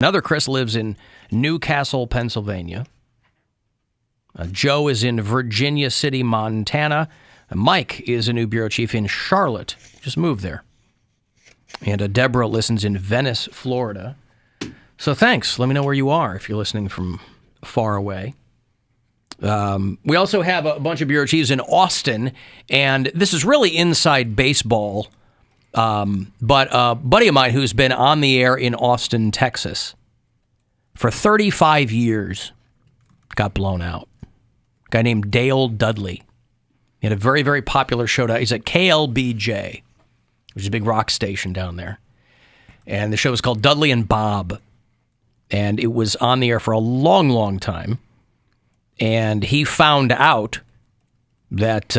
Another Chris lives in Newcastle, Pennsylvania. Joe is in Virginia City, Montana. Mike is a new bureau chief in Charlotte. Just moved there. And Deborah listens in Venice, Florida. So thanks. Let me know where you are if you're listening from far away. We also have a bunch of bureau chiefs in Austin, and this is really inside baseball. But a buddy of mine who's been on the air in Austin, Texas for 35 years got blown out. A guy named Dale Dudley. He had a very, very popular show. He's at KLBJ, which is a big rock station down there. And the show was called Dudley and Bob. And it was on the air for a long, long time. And he found out that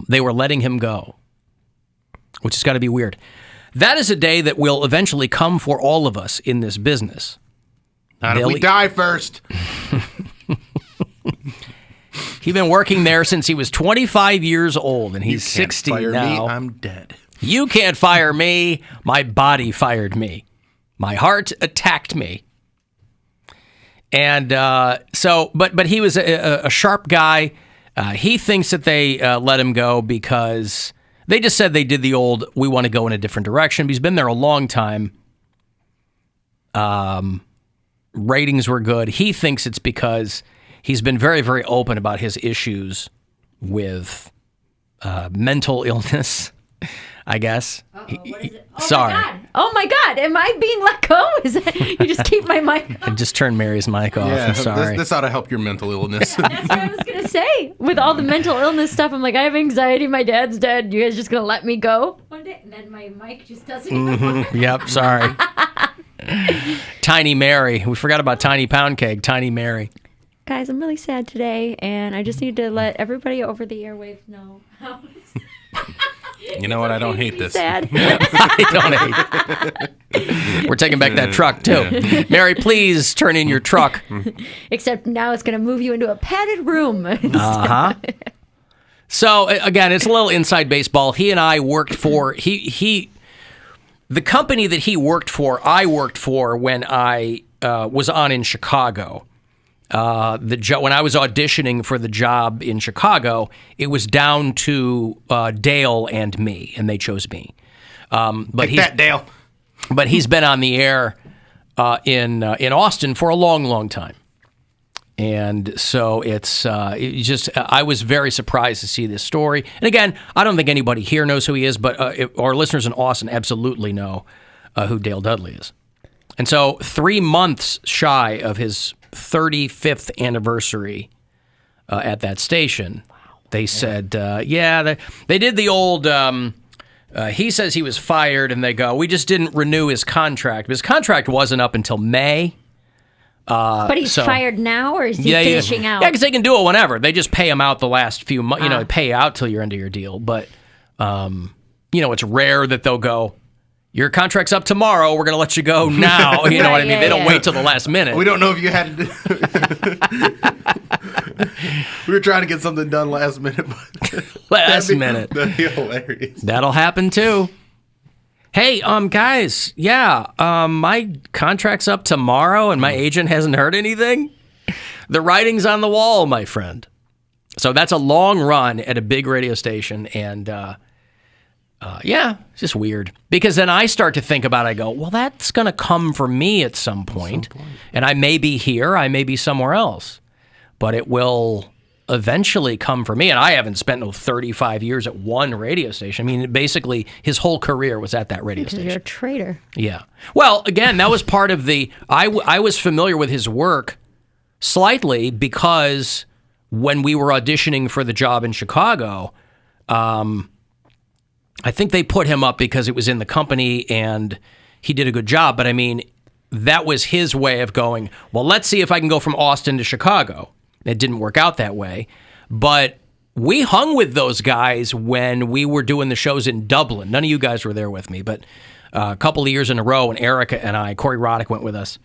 they were letting him go, which has got to be weird. That is a day that will eventually come for all of us in this business. Not if we die first. He's been working there since he was 25 years old, and he's 60 fire now. Me, I'm dead. You can't fire me. My body fired me. My heart attacked me. And but he was a sharp guy. He thinks that they let him go because they just said they did the old, we want to go in a different direction. But he's been there a long time. Ratings were good. He thinks it's because he's been very, very open about his issues with mental illness, I guess. What is it? Oh Sorry. My God. Oh my God. Am I being let go? Is that, you just keep my mic I just turned Mary's mic off. Yeah, I'm sorry. This ought to help your mental illness. That's what I was going to say. With all the mental illness stuff, I'm like, I have anxiety. My dad's dead. You guys just going to let me go one day? And then my mic just doesn't even work. Yep, sorry. Tiny Mary. We forgot about Tiny Poundcake. Tiny Mary. Guys, I'm really sad today, and I just need to let everybody over the airwaves know how You know what? I don't hate this. sad. I don't hate it. We're taking back that truck, too. Yeah. Mary, please turn in your truck. Except now it's going to move you into a padded room. Uh-huh. So, again, it's a little inside baseball. He and I worked for... The company that he worked for, I worked for when I was on in Chicago. When I was auditioning for the job in Chicago, it was down to Dale and me, and they chose me. But Take that, Dale. But he's been on the air in Austin for a long, long time. And so it's I was very surprised to see this story. And again, I don't think anybody here knows who he is, but our listeners in Austin absolutely know who Dale Dudley is. And so 3 months shy of his 35th anniversary at that station, they said, they did the old, he says he was fired, and they go, we just didn't renew his contract. His contract wasn't up until May. But he's fired now, or is he finishing out? Yeah, because they can do it whenever. They just pay him out the last few months. They pay out till you're into your deal. But, it's rare that they'll go, your contract's up tomorrow. We're going to let you go now. You know what I mean? They don't wait till the last minute. We don't know if you had to. We were trying to get something done last minute. But last minute. That'd be hilarious. That'll happen too. Hey, guys, my contract's up tomorrow and my agent hasn't heard anything. The writing's on the wall, my friend. So that's a long run at a big radio station, and it's just weird. Because then I start to think about it, I go, well, that's going to come for me at some point. And I may be here, I may be somewhere else. But it will eventually come for me. And I haven't spent 35 years at one radio station. I mean, basically, his whole career was at that radio station. You're a traitor. Yeah. Well, again, that was part of the... I was familiar with his work slightly because when we were auditioning for the job in Chicago, I think they put him up because it was in the company and he did a good job. But I mean, that was his way of going, well, let's see if I can go from Austin to Chicago. It didn't work out that way. But we hung with those guys when we were doing the shows in Dublin. None of you guys were there with me, but a couple of years in a row, and Erica and I, Corey Roddick went with us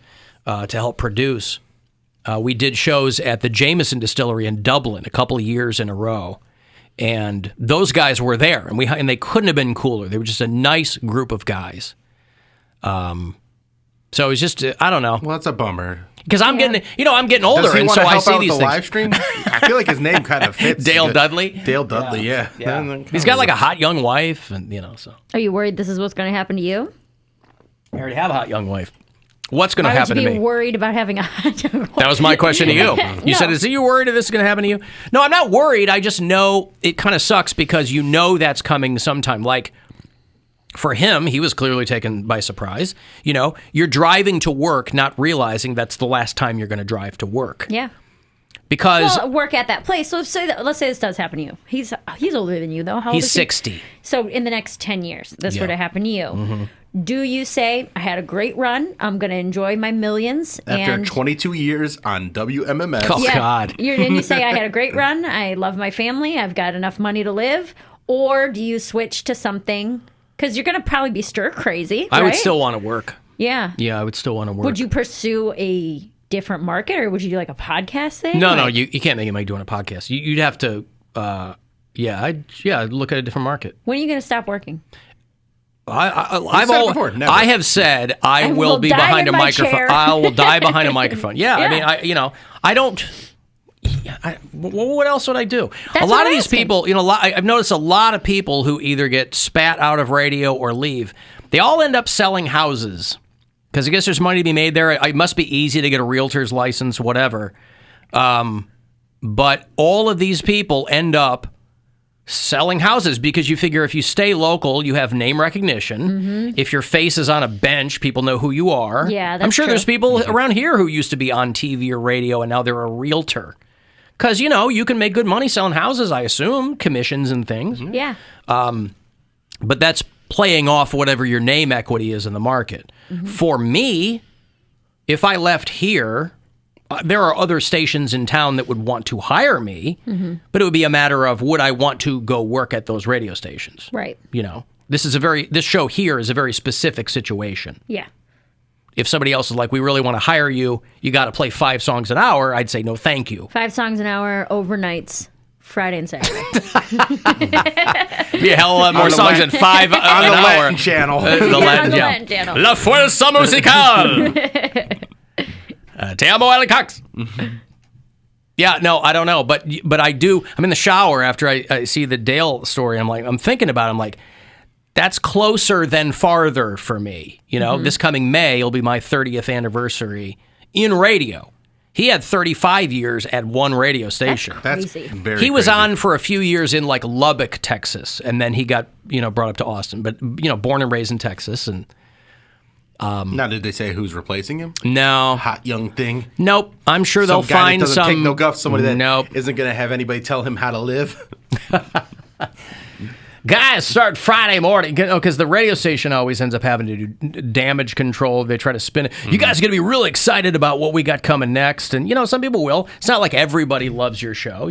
to help produce. We did shows at the Jameson Distillery in Dublin a couple of years in a row. And those guys were there, and they couldn't have been cooler. They were just a nice group of guys. So it's just, I don't know. Well, that's a bummer. Because I'm getting, I'm getting older, Does he and want so to I help see out these with the things. live stream? I feel like his name kind of fits. Dale Dudley. Dale Dudley, yeah. He's got like a hot young wife, and so. Are you worried this is what's going to happen to you? I already have a hot young wife. What's going to Why would happen you to be me? worried about having a hot young wife? That was my question to you. You No. said, "Are you worried if this is going to happen to you?" No, I'm not worried. I just know it kind of sucks because that's coming sometime. Like for him, he was clearly taken by surprise. You're driving to work, not realizing that's the last time you're going to drive to work. Yeah. Because work at that place. So let's say this does happen to you. He's older than you, though. How old he's is he? 60. So in the next 10 years, this were Yeah. to happen to you. Do you say, I had a great run, I'm going to enjoy my millions? After and 22 years on WMMS. Oh, God. And you say, I had a great run, I love my family, I've got enough money to live? Or do you switch to something, because you're going to probably be stir crazy, I would right? still want to work. Yeah. Yeah, I would still want to work. Would you pursue a different market, or would you do like a podcast thing? No, Like, you can't make money doing a podcast. You'd have to, I'd look at a different market. When are you going to stop working? I have said I will be die behind in a my microphone. chair. I will die behind a microphone. Yeah, Yeah. I mean, I don't. What else would I do? That's a lot what of I'm these asking. people, I've noticed a lot of people who either get spat out of radio or leave. They all end up selling houses because I guess there's money to be made there. It must be easy to get a realtor's license, whatever. But all of these people end up selling houses because you figure if you stay local, you have name recognition. If your face is on a bench, people know who you are. Yeah, that's I'm sure true. there's people around here who used to be on TV or radio and now they're a realtor. Because, you can make good money selling houses, I assume, commissions and things. Yeah. But that's playing off whatever your name equity is in the market. For me, if I left here, there are other stations in town that would want to hire me, but it would be a matter of would I want to go work at those radio stations? Right. This show here is a very specific situation. Yeah. If somebody else is like, we really want to hire you, you got to play 5 songs an hour, I'd say no, thank you. 5 songs an hour, overnights, Friday and Saturday. Be a hell of a lot more On the songs Latin- than 5 on an the hour. Latin channel. The Yeah, on Latin the channel. Latin channel. La fuerza musical. Te amo, Alan Cox. Yeah, no, I don't know, but I do. I'm in the shower after I see the Dale story. I'm thinking about it. I'm like, that's closer than farther for me. This coming May will be my 30th anniversary in radio. He had 35 years at one radio station. That's Crazy. very He was crazy. on for a few years in like Lubbock, Texas, and then he got brought up to Austin. But born and raised in Texas, and Now, did they say who's replacing him? no, Hot young thing. nope. I'm sure Some they'll guy find that doesn't some. take no guff. Somebody that Nope. isn't going to have anybody tell him how to live. Guys start Friday morning because the radio station always ends up having to do damage control. They try to spin it. You guys are going to be really excited about what we got coming next. And, some people will. It's not like everybody loves your show,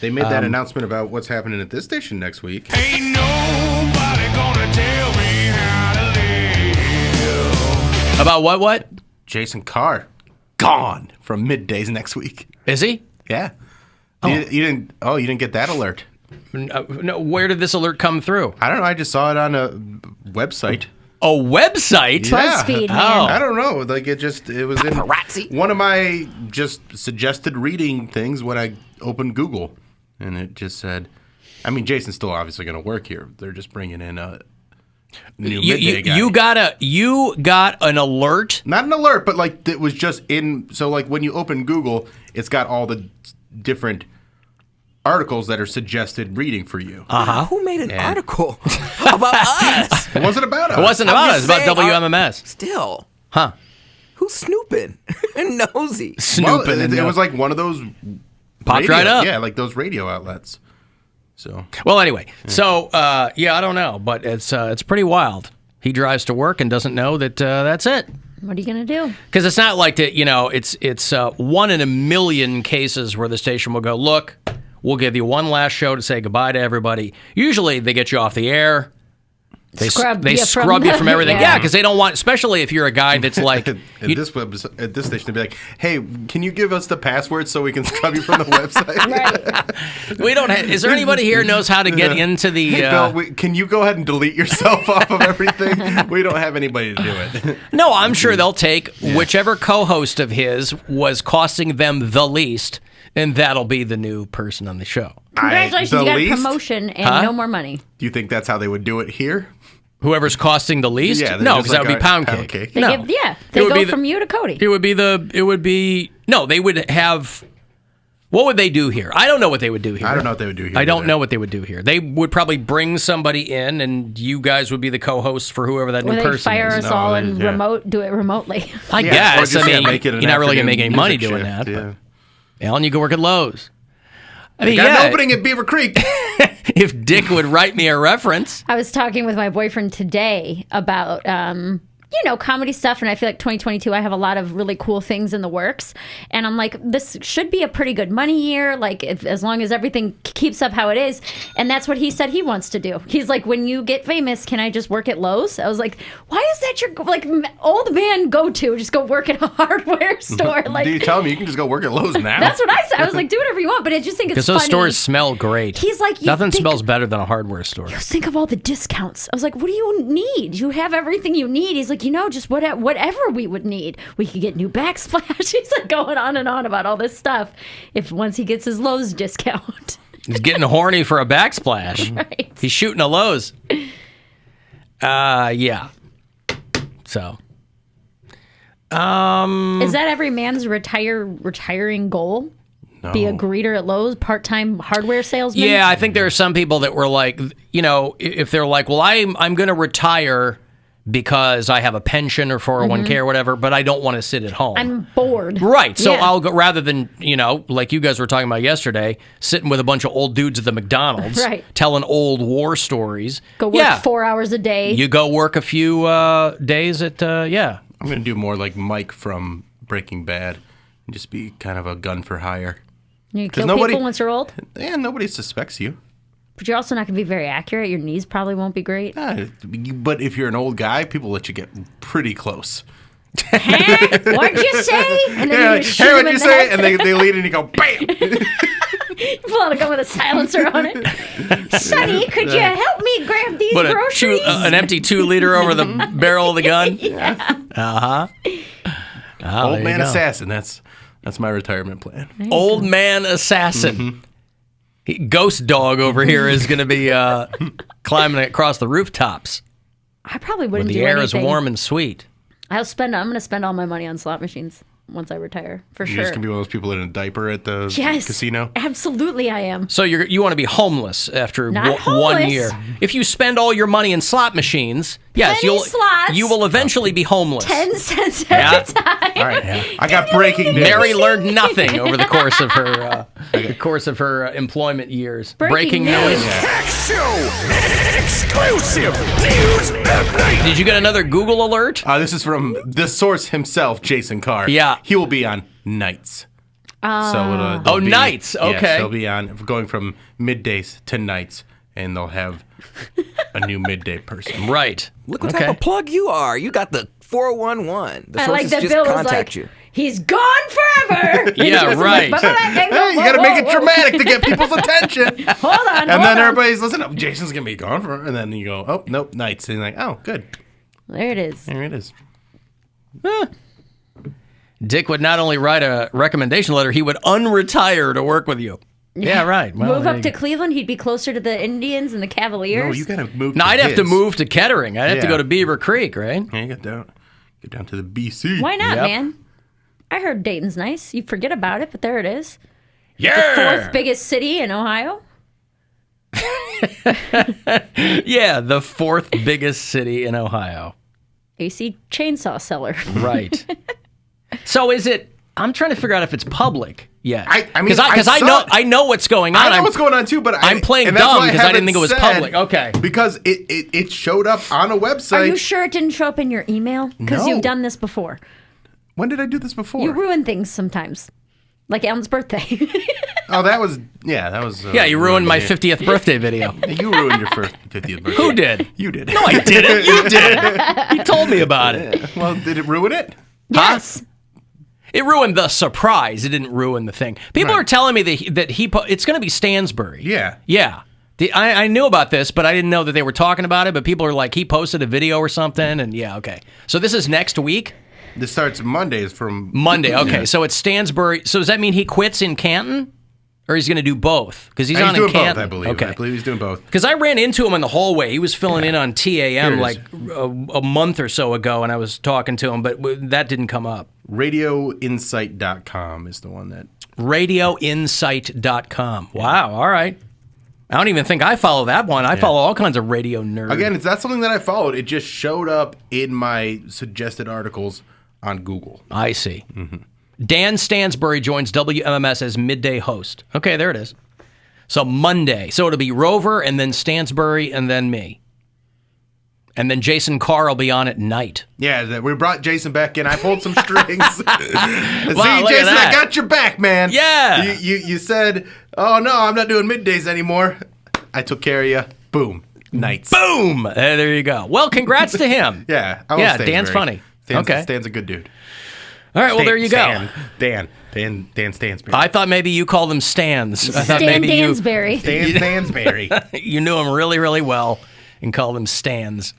They made that announcement about what's happening at this station next week. Ain't nobody gonna tell me how to live. About what? Jason Carr gone from middays next week. Is he? Yeah. You didn't. Oh, you didn't get that alert. No, where did this alert come through? I don't know. I just saw it on a website. A website? Yeah. BuzzFeed, man. Oh. I don't know. Like it was in Paparazzi. one of my just suggested reading things when I opened Google, and it just said, I mean, Jason's still obviously going to work here. They're just bringing in a new midday guy. You got an alert? Not an alert, but like it was just in. So like when you open Google, it's got all the different articles that are suggested reading for you. Who made an article about us? It wasn't about us. It wasn't I'm about just us. It's about saying, WMMS. Still, Huh? who's snooping? Nosy. Well, Snooping. it was like one of those Popped radio- right up. Yeah, like those radio outlets. So Well, anyway, so I don't know, but it's pretty wild. He drives to work and doesn't know that that's it. What are you going to do? Because it's not like that. It's 1 in a million cases where the station will go, look, we'll give you one last show to say goodbye to everybody. Usually they get you off the air. They Scrub they you scrub from you the- from everything. yeah. Yeah, because they don't want, especially if you're a guy that's like, At this station, they'd be like, "Hey, can you give us the password so we can scrub you from the website?" Right. we don't. Is there anybody here who knows how to get into the? Bill, can you go ahead and delete yourself off of everything? We don't have anybody to do it. No, I'm sure they'll take whichever co-host of his was costing them the least, and that'll be the new person on the show. Congratulations, the you got least? a promotion and no more money. Do you think that's how they would do it here? Whoever's costing the least? Yeah, they're no, just because that would like be Poundcake. Poundcake. They No. give, yeah, It they would be go the- from you to Cody. It would be no, they would have. What would they do here? I don't know what they would do here. I don't know what they would do here. I don't either. know what they would do here. They would probably bring somebody in, and you guys would be the co-hosts for whoever that Or new they person fire is. us all they- and yeah. do it remotely. I Yeah, or guess. just, I mean, make it an you're not really gonna afternoon make any money music doing shift, that. Yeah. But, Alan, you can work at Lowe's. I mean, Got yeah. an opening at Beaver Creek. If Dick would write me a reference. I was talking with my boyfriend today about, comedy stuff. And I feel like 2022, I have a lot of really cool things in the works. And I'm like, this should be a pretty good money year. Like, as long as everything keeps up how it is. And that's what he said he wants to do. He's like, when you get famous, can I just work at Lowe's? I was like, why is that your, old man go-to? Just go work at a hardware store. Like, Do you tell him you can just go work at Lowe's now? that's what I said. I was like, do whatever you want. But I just think it's Because funny. those stores smell great. He's like, nothing smells better than a hardware store. Just think of all the discounts. I was like, what do you need? You have everything you need. He's like, just whatever we would need. We could get new backsplash. He's like going on and on about all this stuff. Once he gets his Lowe's discount. He's getting horny for a backsplash. Right. He's shooting a Lowe's. Yeah. So. Is that every man's retiring goal? No. Be a greeter at Lowe's, part-time hardware salesman? Yeah, I think there are some people that were like, if they're like, well, I'm going to retire because I have a pension or 401k or whatever, but I don't want to sit at home. I'm bored. Right. So Yeah. I'll go, rather than, like you guys were talking about yesterday, sitting with a bunch of old dudes at the McDonald's, Right. telling old war stories. Go work 4 hours a day. You go work a few days at, yeah. I'm going to do more like Mike from Breaking Bad and just be kind of a gun for hire. You kill nobody- people once you're old? Yeah, nobody suspects you. But you're also not going to be very accurate. Your knees probably won't be great. But if you're an old guy, people let you get pretty close. Huh? What'd you say? And then Yeah, you like, just shoot hey, him what'd in you the say? head. And they lean in and you go, bam! You pull out a gun with a silencer on it. Sonny, could you help me grab these Put groceries? an empty 2-liter over the barrel of the gun. Yeah. Uh-huh. Oh, Old there man you go. assassin. That's my retirement plan. Old man assassin. Ghost dog over here is going to be climbing across the rooftops I probably where wouldn't the do air anything. is warm and sweet. I'm going to spend all my money on slot machines once I retire, for You're sure. just going to be one of those people in a diaper at the Yes. casino? Absolutely, I am. So you want to be homeless after Not 1 homeless. year. If you spend all your money in slot machines, yes, Penny slots. you will eventually be homeless. 10 cents Yeah. at a time. All right. I got breaking news. Mary learned nothing over the course of her employment years. Breaking news. news. Tech Show exclusive news update. Did you get another Google alert? This is from the source himself, Jason Carr. Yeah. He will be on nights. So Oh, nights. Yes, Okay. they'll be on going from middays to nights, and they'll have a new midday person. Right. Look what type of plug you are. You got the 411. The I sources like that just Bill was contact like, you. he's gone forever. Yeah, right. Hey, you got to make it dramatic to get people's attention. Hold on, And then hold on. everybody's listening. Oh, Jason's gonna be gone for, and then you go, oh nope, nights, and you're like, oh, good, There it is. there it is. Dick would not only write a recommendation letter, he would unretire to work with you. Yeah, right. Well, Move there up you to go. Cleveland, he'd be closer to the Indians and the Cavaliers. No, you gotta move. No, to I'd have to his. move to Kettering. I'd have to Yeah. go to Beaver Creek, right? Yeah, get down to the BC. Why not, Yep. man? I heard Dayton's nice. You forget about it, but there it is. Yeah. Fourth biggest city in Ohio. Yeah, the 4th biggest city in Ohio. AC chainsaw seller. Right. So is it? I'm trying to figure out if it's public yet. I mean, because I saw it. I know what's going on. I know I'm- what's going on too, but I'm playing and that's dumb why because I didn't think it was haven't public. said, Okay. Because it showed up on a website. Are you sure it didn't show up in your email? Because No. you've done this before. When did I do this before? You ruin things sometimes. Like Alan's birthday. Oh, that was. Yeah, you ruined my 50th birthday video. You ruined your first 50th birthday. Who did? You did. No, I didn't. You did. You told me about it. Yeah. Well, did it ruin it? Yes. It ruined the surprise. It didn't ruin the thing. People are telling me that it's going to be Stansbury. Yeah. Yeah. I knew about this, but I didn't know that they were talking about it. But people are like, he posted a video or something, and yeah, okay. So this is next week? This starts Mondays from... Monday, okay. So it's Stansbury. So does that mean he quits in Canton? Or he's going to do both? Because he's on in doing Canton. both, I believe. Okay. I believe he's doing both. Because I ran into him in the hallway. He was filling in on TAM like a month or so ago, and I was talking to him, but that didn't come up. RadioInsight.com is the one that... RadioInsight.com. Wow, all right. I don't even think I follow that one. I follow all kinds of radio nerds. Again, it's not something that I followed. It just showed up in my suggested articles on Google. I see. Mm-hmm. Dan Stansberry joins WMMS as midday host. Okay, there it is. So Monday. So it'll be Rover and then Stansberry and then me. And then Jason Carr will be on at night. Yeah, we brought Jason back in. I pulled some strings. See, look at Jason, that. I got your back, man. Yeah. You said, oh, no, I'm not doing middays anymore. I took care of you. Boom. Nights. Boom. There you go. Well, congrats to him. Yeah. I love Dan's funny. Stan's a good dude. All right, well, there you go. Dan Stansberry. I thought maybe you called him Stans. I thought Stan maybe Stansberry. Dan Stansberry. you knew him really, really well and called him Stans.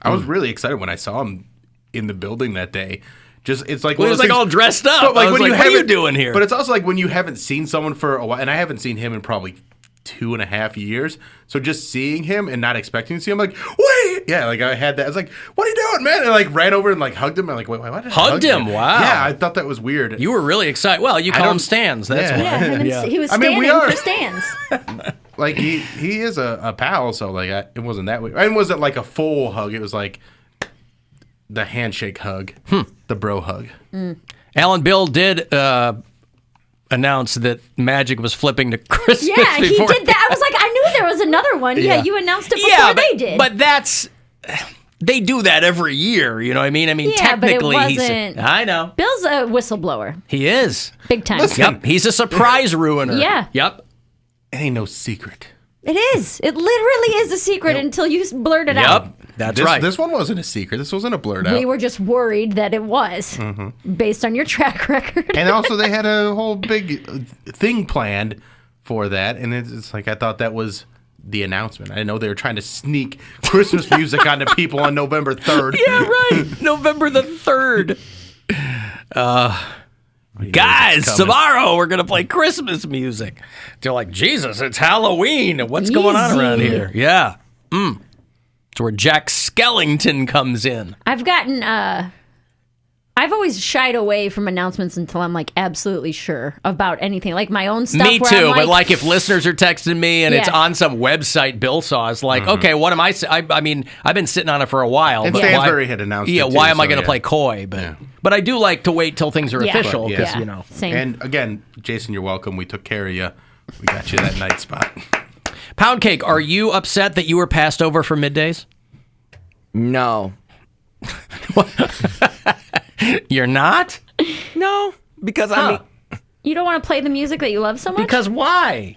I was really excited when I saw him in the building that day. It's like Well, he was like all dressed up. But like I was when like, what are you doing here? But it's also like when you haven't seen someone for a while, and I haven't seen him in probably 2.5 years. So just seeing him and not expecting to see him, like, wait, yeah, like I had that. I was like, what are you doing, man? And I like ran over and like hugged him. I'm like, wait, why did I Hugged hug him? you? Wow. Yeah, I thought that was weird. You were really excited. Well, you call him Stans. That's why. Yeah, he was I mean, standing we are. for stands. Like he is a pal, so like it wasn't that way. It wasn't like a full hug. It was like the handshake hug, the bro hug. Alan Bill did announce that Magic was flipping to Christmas. Yeah, he before. did that. I was like, I knew there was another one. Yeah, you announced it before they did. But they do that every year. You know what I mean? I mean, Yeah, but it technically, wasn't- I know. Bill's a whistleblower. He is. Big time. Yep. He's a surprise ruiner. Yeah. Yep. It ain't no secret. It is. It literally is a secret until you blurt it out. Yep. That's right. This one wasn't a secret. This wasn't a blurt out. We were just worried that it was, based on your track record. And also, they had a whole big thing planned for that, and it's like I thought that was the announcement. I didn't know they were trying to sneak Christmas music onto people on November 3rd. Yeah, right. November the 3rd. Guys, tomorrow we're going to play Christmas music. They're like, Jesus, it's Halloween. What's going on around Easy. here? Yeah. It's where Jack Skellington comes in. I've gotten, I've always shied away from announcements until I'm like absolutely sure about anything, like my own stuff. Me where too, I'm but like if listeners are texting me and it's Yeah. on some website Bill saw, it's like, okay, what am I? I mean, I've been sitting on it for a while. And but Stansberry why, had announced Yeah, it, why too, am I so, going to yeah. play coy? But I do like to wait till things are Yeah. official But, because, yeah, you know. same. And again, Jason, you're welcome. We took care of you. We got you that night spot. Poundcake, are you upset that you were passed over for middays? No. You're not? No. Because I mean, You don't want to play the music that you love so much? Because why?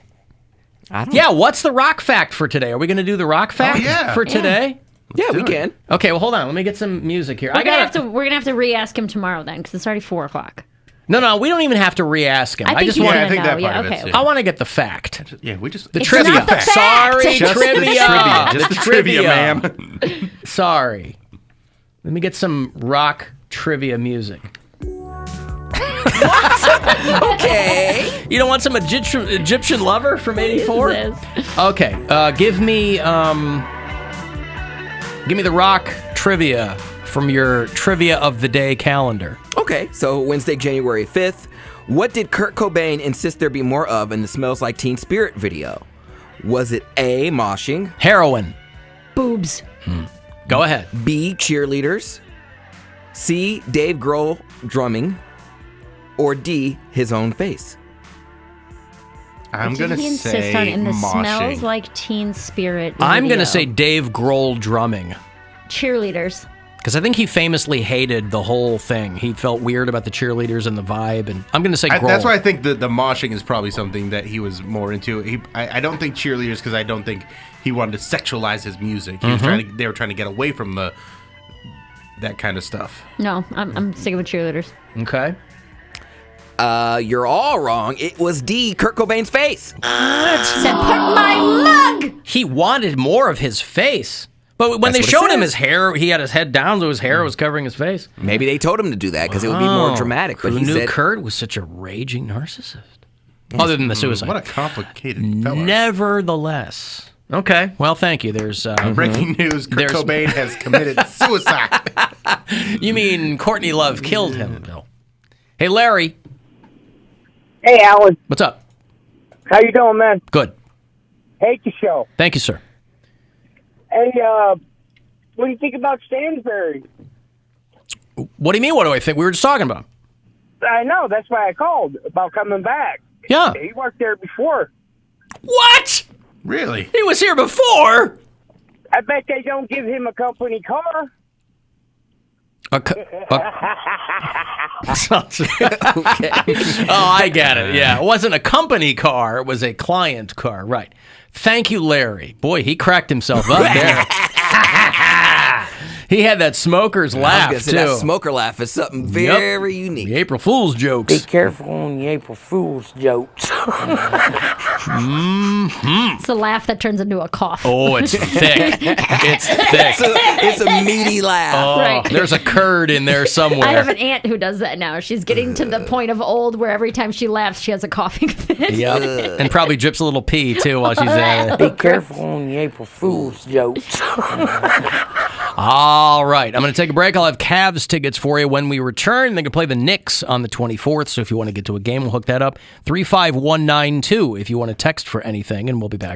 I don't. Yeah, what's the rock fact for today? Are we going to do the rock fact yeah. for today? Yeah, we can. Okay, well, hold on. Let me get some music here. we're gonna have to re-ask him tomorrow then, because it's already 4:00. No, we don't even have to re-ask him. I think just he's want gonna I think know. that part Yeah, of it's, okay. yeah. I want to get the fact. Yeah, we just... The It's trivia. not the fact. Sorry, Just the trivia. Just the trivia, ma'am. Sorry. Let me get some rock trivia music. Okay. You don't want some Egyptian Lover from '84? This. Okay, give me the rock trivia from your trivia of the day calendar. Okay, so Wednesday, January 5th. What did Kurt Cobain insist there be more of in the Smells Like Teen Spirit video? Was it A, moshing, Heroin. Boobs. Go ahead. B, cheerleaders, C, Dave Grohl drumming, or D, his own face? I'm going to He insist say on in the moshing. Smells Like Teen Spirit I'm going to video. say Dave Grohl drumming. cheerleaders. Because I think he famously hated the whole thing. He felt weird about the cheerleaders and the vibe. And I'm going to say Grohl. That's why I think the moshing is probably something that he was more into. I don't think cheerleaders, because I don't think he wanted to sexualize his music. He was they were trying to get away from that kind of stuff. No, I'm sticking with cheerleaders. Okay. You're all wrong. It was D, Kurt Cobain's face. Said, put my mug! He wanted more of his face. But when That's they what it showed him says. his hair, he had his head down, so his hair was covering his face. Maybe they told him to do that because it would be more dramatic. But Who he knew said, Kurt was such a raging narcissist? Other than the suicide. What a complicated fella. Nevertheless. Okay. Well, thank you. There's Breaking news, Kurt Cobain has committed suicide. You mean Courtney Love killed him, Bill? Hey, Larry. Hey, Alan. What's up? How you doing, man? Good. Hate the show. Thank you, sir. Hey, what do you think about Stansberry? What do you mean, what do I think? We were just talking about. I know, that's why I called, about coming back. Yeah. He worked there before. What? Really? He was here before. I bet they don't give him a company car. Okay. Oh, I get it. Yeah. It wasn't a company car. It was a client car. Right. Thank you, Larry. Boy, he cracked himself up there. He had that smoker's laugh, I was too. gonna say, that smoker laugh is something very unique. The April Fool's jokes. Be careful on the April Fool's jokes. It's a laugh that turns into a cough. Oh, it's thick. It's thick. It's a meaty laugh. Oh, Right. There's a curd in there somewhere. I have an aunt who does that now. She's getting to the point of old where every time she laughs, she has a coughing fit. Yep. And probably drips a little pee, too, while she's at it. Be careful on the April Fool's jokes. All right. I'm going to take a break. I'll have Cavs tickets for you when we return. They can play the Knicks on the 24th, so if you want to get to a game, we'll hook that up. 35192 if you want to text for anything, and we'll be back.